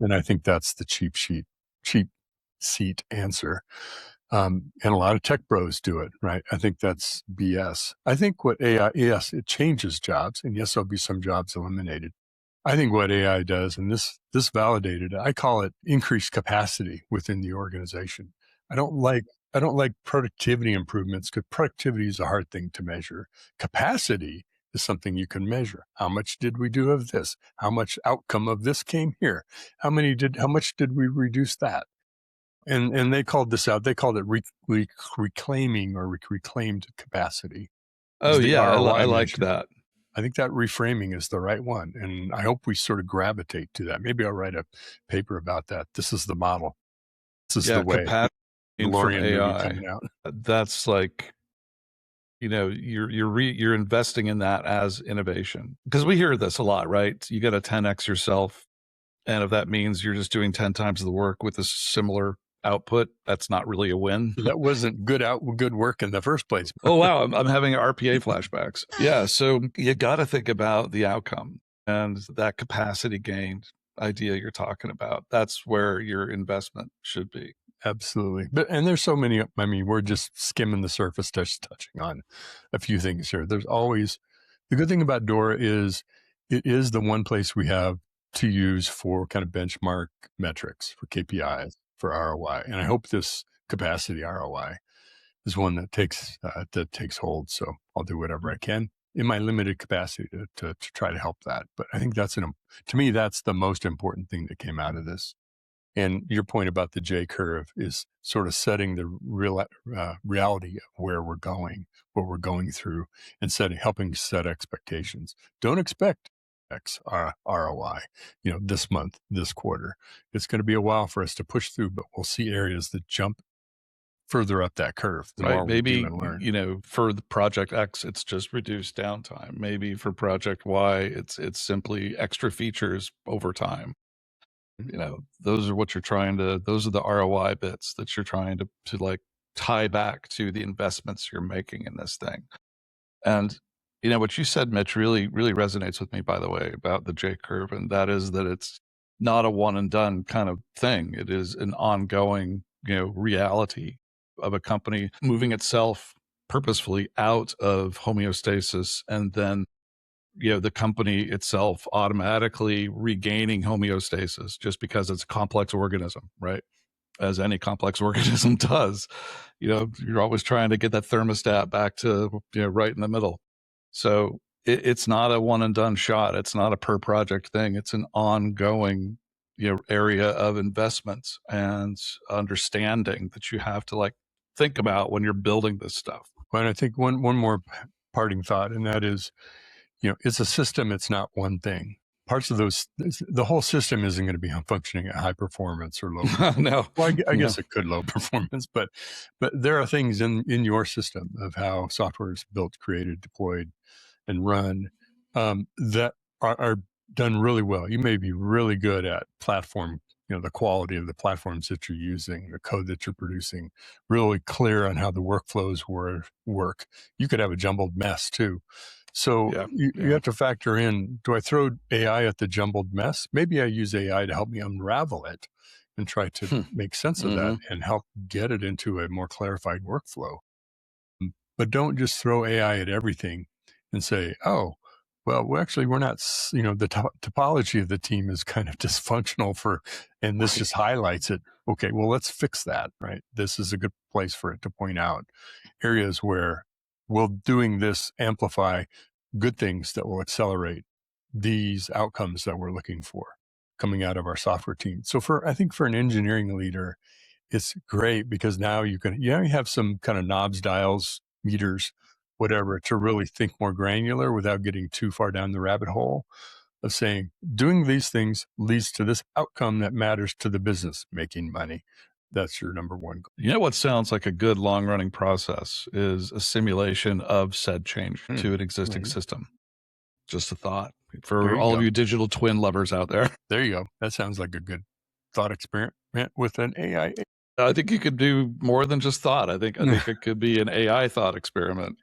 And I think that's the cheap seat answer. And a lot of tech bros do it, right? I think that's BS. I think what AI, yes, it changes jobs, and yes, there'll be some jobs eliminated. I think what AI does, and this validated, I call it increased capacity within the organization. I don't like productivity improvements because productivity is a hard thing to measure. Capacity is something you can measure. How much did we do of this? How much outcome of this came here? How much did we reduce that? And they called this out. They called it reclaiming or reclaimed capacity. Oh the yeah, I ROI like measure. that. I think that reframing is the right one. And I hope we sort of gravitate to that. Maybe I'll write a paper about that. This is the model. This is the way. Capacity from DeLorean movie AI. coming out. That's like, you're investing in that as innovation, because we hear this a lot, right? You got to 10x yourself, and if that means you're just doing 10 times the work with a similar output, that's not really a win. That wasn't good work in the first place. Oh wow, I'm having RPA flashbacks. Yeah, so you got to think about the outcome and that capacity gain idea you're talking about. That's where your investment should be. Absolutely. And there's so many, we're just skimming the surface, touching on a few things here. There's always, the good thing about DORA is it is the one place we have to use for kind of benchmark metrics, for KPIs, for ROI. And I hope this capacity ROI is one that takes hold. So I'll do whatever I can in my limited capacity to try to help that. But I think to me, that's the most important thing that came out of this. And your point about the J curve is sort of setting the reality of where we're going, what we're going through, and helping set expectations. Don't expect X ROI, this month, this quarter. It's going to be a while for us to push through, but we'll see areas that jump further up that curve. The more maybe, we do and learn. For the project X, it's just reduced downtime. Maybe for project Y, it's simply extra features over time. Those are what you're those are the ROI bits that you're trying to like tie back to the investments you're making in this thing. And, what you said, Mitch, really, really resonates with me, by the way, about the J curve. And that is that it's not a one and done kind of thing. It is an ongoing, reality of a company moving itself purposefully out of homeostasis, and then the company itself automatically regaining homeostasis just because it's a complex organism, right? As any complex organism does. You're always trying to get that thermostat back to right in the middle. So it's not a one and done shot. It's not a per project thing. It's an ongoing area of investments and understanding that you have to think about when you're building this stuff. Well, and I think one more parting thought, and that is, it's a system. It's not one thing. Parts of the whole system isn't going to be functioning at high performance or low performance. No. Well, I guess it could low performance, but there are things in your system of how software is built, created, deployed, and run that are done really well. You may be really good at platform, the quality of the platforms that you're using, the code that you're producing, really clear on how the workflows work. You could have a jumbled mess too. So you have to factor in, do I throw AI at the jumbled mess? Maybe I use AI to help me unravel it and try to make sense of that and help get it into a more clarified workflow. But don't just throw AI at everything and say, oh, well, actually, we're not, the topology of the team is kind of dysfunctional and this just highlights it. Okay, well, let's fix that, right? This is a good place for it to point out areas where will doing this amplify good things that will accelerate these outcomes that we're looking for coming out of our software team. So I think for an engineering leader, it's great because now you have some kind of knobs, dials, meters, whatever, to really think more granular without getting too far down the rabbit hole of saying, doing these things leads to this outcome that matters to the business, making money. That's your number one goal. What sounds like a good long-running process is a simulation of said change to an existing system. Just a thought for all of you digital twin lovers out there. There you go. That sounds like a good thought experiment with an AI. I think you could do more than just thought. I think it could be an AI thought experiment.